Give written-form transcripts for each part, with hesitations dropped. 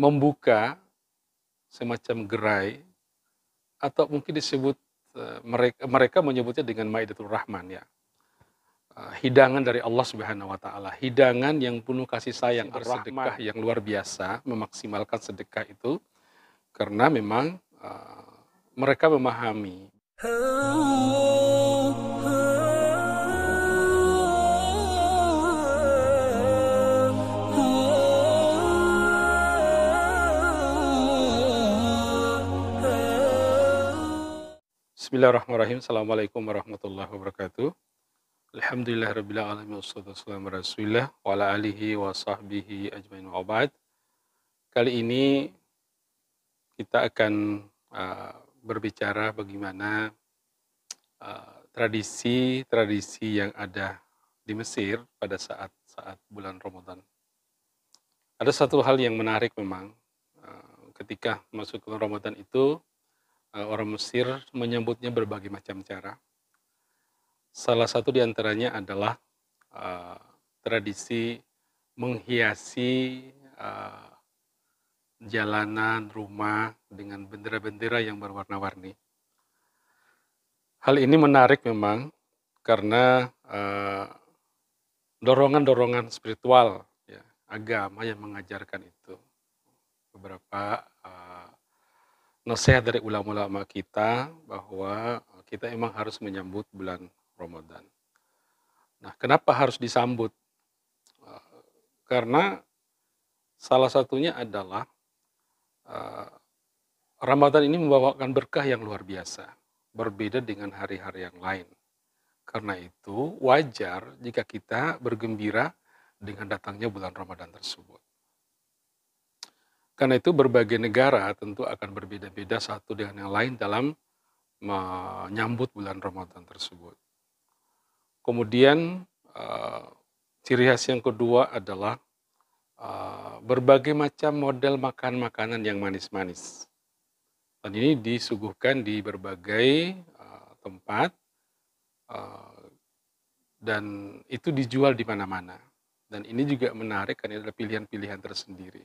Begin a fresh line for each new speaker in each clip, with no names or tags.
membuka semacam gerai atau mungkin disebut, mereka menyebutnya dengan Maidatul Rahman ya, hidangan dari Allah Subhanahu wa taala, hidangan yang penuh kasih sayang, sedekah yang luar biasa, memaksimalkan sedekah itu karena memang, mereka memahami. Bismillahirrahmanirrahim. Assalamualaikum warahmatullahi wabarakatuh. Alhamdulillahirabbil alamin wassalatu wassalamu ala Rasulillah wa ala alihi wa sahbihi ajmain wa ba'd. Kali ini kita akan, berbicara bagaimana, tradisi-tradisi yang ada di Mesir pada saat bulan Ramadan. Ada satu hal yang menarik memang, ketika masuk bulan Ramadan itu, orang Mesir menyambutnya berbagai macam cara. Salah satu di antaranya adalah, tradisi menghiasi, jalanan, rumah dengan bendera-bendera yang berwarna-warni. Hal ini menarik memang karena, dorongan-dorongan spiritual ya, agama yang mengajarkan itu. Beberapa, nasihat dari ulama-ulama kita bahwa kita emang harus menyambut bulan Ramadan. Nah, kenapa harus disambut? Karena salah satunya adalah, Ramadan ini membawakan berkah yang luar biasa, berbeda dengan hari-hari yang lain. Karena itu wajar jika kita bergembira dengan datangnya bulan Ramadan tersebut. Karena itu berbagai negara tentu akan berbeda-beda satu dengan yang lain dalam menyambut bulan Ramadan tersebut. Kemudian, ciri khas yang kedua adalah, berbagai macam model makan makanan yang manis-manis. Dan ini disuguhkan di berbagai, tempat, dan itu dijual di mana-mana. Dan ini juga menarik karena adalah pilihan-pilihan tersendiri.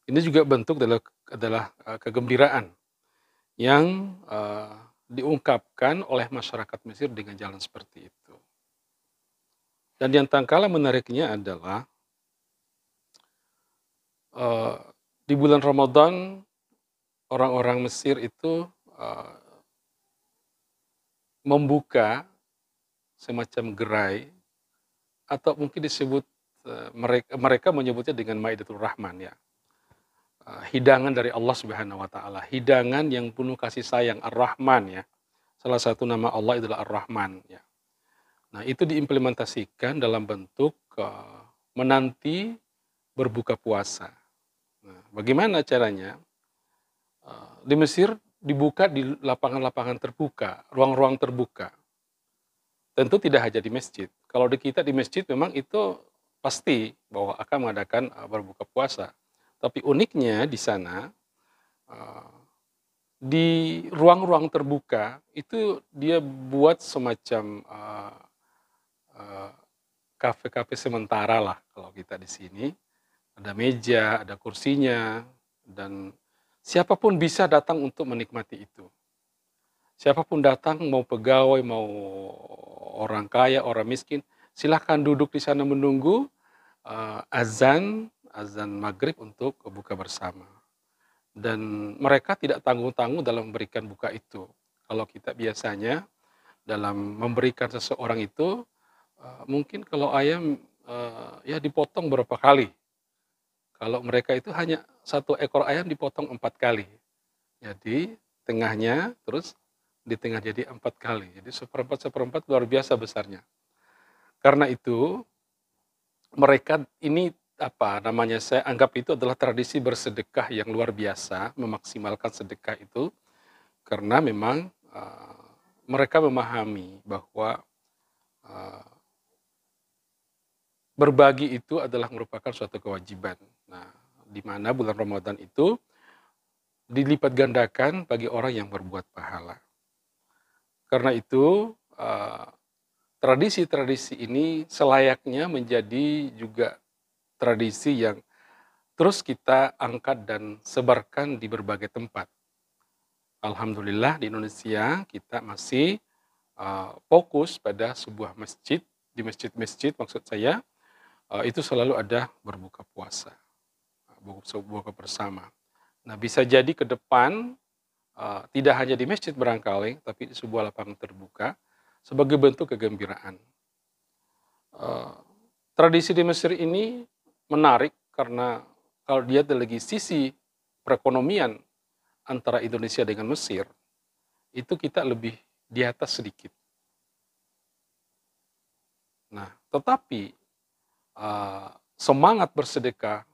Ini juga bentuk adalah kegembiraan yang, diungkapkan oleh masyarakat Mesir dengan jalan seperti itu. Dan yang tak kalah menariknya adalah, di bulan Ramadan orang-orang Mesir itu, membuka semacam gerai atau mungkin disebut, mereka menyebutnya dengan Maidatul Rahman ya, hidangan dari Allah Subhanahu wa taala, hidangan yang penuh kasih sayang, Ar-Rahman ya. Salah satu nama Allah adalah Ar-Rahman ya. Nah, itu diimplementasikan dalam bentuk, menanti berbuka puasa. Nah, bagaimana caranya? Di Mesir dibuka di lapangan-lapangan terbuka, ruang-ruang terbuka. Tentu tidak hanya di masjid. Kalau di kita di masjid memang itu pasti bahwa akan mengadakan, berbuka puasa. Tapi uniknya di sana, di ruang-ruang terbuka itu dia buat semacam, kafe-kafe sementara lah kalau kita di sini. Ada meja, ada kursinya, dan siapapun bisa datang untuk menikmati itu. Siapapun datang, mau pegawai, mau orang kaya, orang miskin, silahkan duduk di sana menunggu, azan maghrib untuk buka bersama. Dan mereka tidak tanggung-tanggung dalam memberikan buka itu. Kalau kita biasanya dalam memberikan seseorang itu, mungkin kalau ayam, ya dipotong berapa kali. Kalau mereka itu hanya satu ekor ayam dipotong 4 kali. Jadi tengahnya, terus di tengah jadi 4 kali. Jadi seperempat luar biasa besarnya. Karena itu mereka ini, apa namanya, saya anggap itu adalah tradisi bersedekah yang luar biasa, memaksimalkan sedekah itu, karena memang, mereka memahami bahwa, berbagi itu adalah merupakan suatu kewajiban. Nah, di mana bulan Ramadan itu dilipat gandakan bagi orang yang berbuat pahala. Karena itu, tradisi-tradisi ini selayaknya menjadi juga tradisi yang terus kita angkat dan sebarkan di berbagai tempat. Alhamdulillah di Indonesia kita masih fokus pada sebuah masjid, di masjid-masjid maksud saya, itu selalu ada berbuka puasa, buka bersama. Nah, bisa jadi ke depan, tidak hanya di masjid barangkali, tapi di sebuah lapangan terbuka, sebagai bentuk kegembiraan. Eee, Tradisi di Mesir ini menarik karena kalau dilihat dari sisi perekonomian antara Indonesia dengan Mesir, itu kita lebih di atas sedikit. Nah, tetapi, semangat bersedekah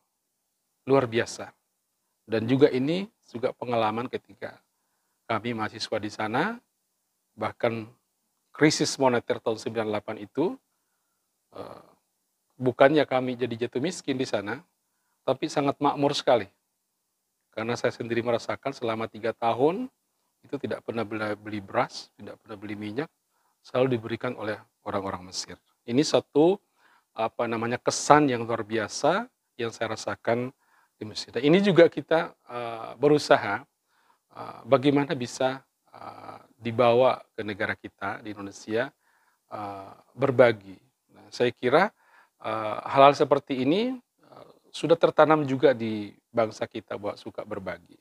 luar biasa dan juga ini juga pengalaman ketika kami mahasiswa di sana, bahkan krisis moneter tahun 98 itu, eee, bukannya kami jadi jatuh miskin di sana, tapi sangat makmur sekali. Karena saya sendiri merasakan selama 3 tahun, itu tidak pernah beli beras, tidak pernah beli minyak, selalu diberikan oleh orang-orang Mesir. Ini satu, apa namanya, kesan yang luar biasa yang saya rasakan di Mesir. Dan ini juga kita, berusaha, bagaimana bisa, dibawa ke negara kita di Indonesia, berbagi. Nah, saya kira, hal-hal seperti ini, sudah tertanam juga di bangsa kita bahwa suka berbagi.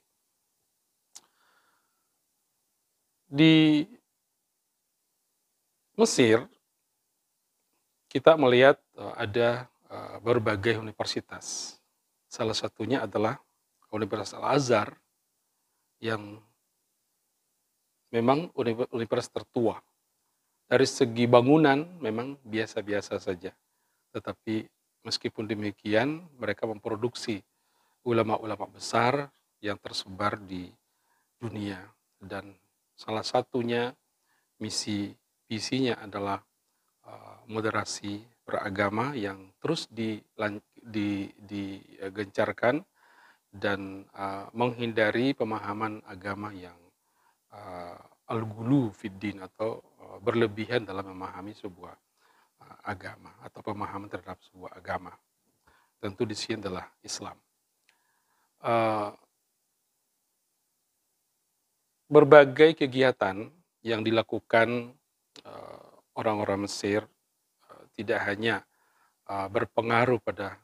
Di Mesir, kita melihat, ada, berbagai universitas. Salah satunya adalah Universitas Al-Azhar yang memang universitas tertua. Dari segi bangunan memang biasa-biasa saja, tetapi meskipun demikian mereka memproduksi ulama-ulama besar yang tersebar di dunia dan salah satunya misi visinya adalah moderasi beragama yang terus digencarkan dan menghindari pemahaman agama yang uh, al-ghulu fiddin atau berlebihan dalam memahami sebuah agama atau pemahaman terhadap sebuah agama. Tentu di sini adalah Islam. Uh, Berbagai kegiatan yang dilakukan orang-orang Mesir tidak hanya berpengaruh pada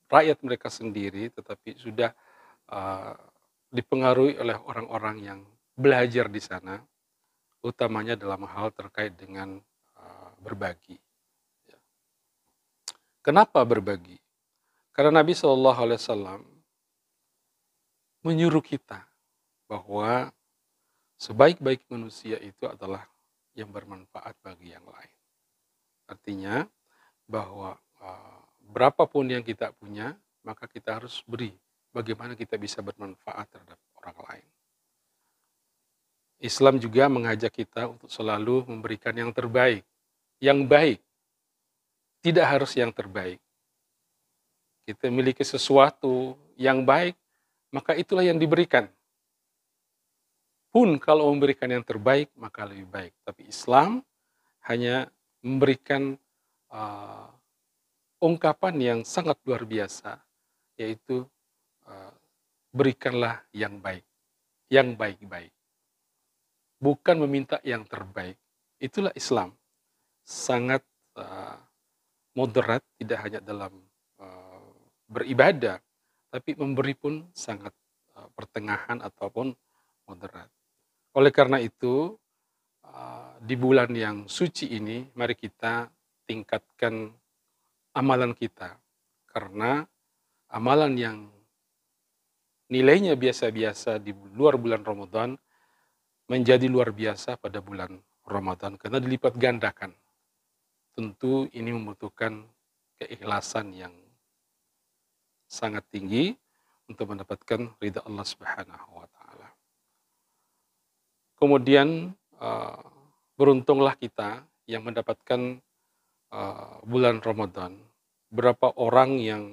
rakyat mereka sendiri, tetapi sudah dipengaruhi oleh orang-orang yang belajar di sana, utamanya dalam hal terkait dengan berbagi. Kenapa berbagi? Karena Nabi SAW menyuruh kita bahwa sebaik-baik manusia itu adalah yang bermanfaat bagi yang lain. Artinya bahwa berapapun yang kita punya, maka kita harus beri. Bagaimana kita bisa bermanfaat terhadap orang lain. Islam juga mengajak kita untuk selalu memberikan yang terbaik. Yang baik, tidak harus yang terbaik. Kita memiliki sesuatu yang baik, maka itulah yang diberikan. Pun kalau memberikan yang terbaik, maka lebih baik. Tapi Islam hanya memberikan ungkapan yang sangat luar biasa, yaitu berikanlah yang baik, yang baik-baik. Bukan meminta yang terbaik. Itulah Islam. Sangat moderat, tidak hanya dalam beribadah, tapi memberi pun sangat pertengahan ataupun moderat. Oleh karena itu, di bulan yang suci ini, mari kita tingkatkan amalan kita. Karena amalan yang nilainya biasa-biasa di luar bulan Ramadan, menjadi luar biasa pada bulan Ramadan, karena dilipat gandakan. Tentu ini membutuhkan keikhlasan yang sangat tinggi untuk mendapatkan ridha Allah Subhanahu wa taala. Kemudian beruntunglah kita yang mendapatkan bulan Ramadan. Berapa orang yang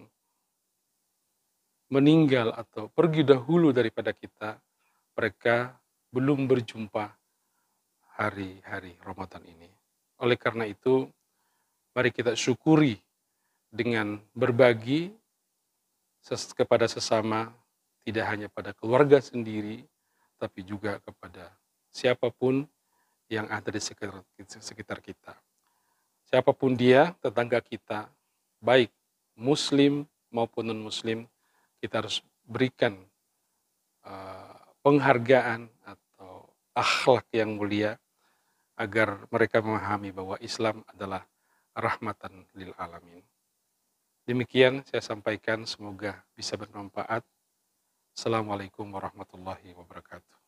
meninggal atau pergi dahulu daripada kita, mereka belum berjumpa hari-hari Ramadan ini. Oleh karena itu, mari kita syukuri dengan berbagi kepada sesama, tidak hanya pada keluarga sendiri, tapi juga kepada siapapun yang ada di sekitar kita. Siapapun dia, tetangga kita, baik muslim maupun non-muslim, kita harus berikan penghargaan atau akhlak yang mulia agar mereka memahami bahwa Islam adalah rahmatan lil alamin. Demikian saya sampaikan, semoga bisa bermanfaat. Assalamualaikum warahmatullahi wabarakatuh.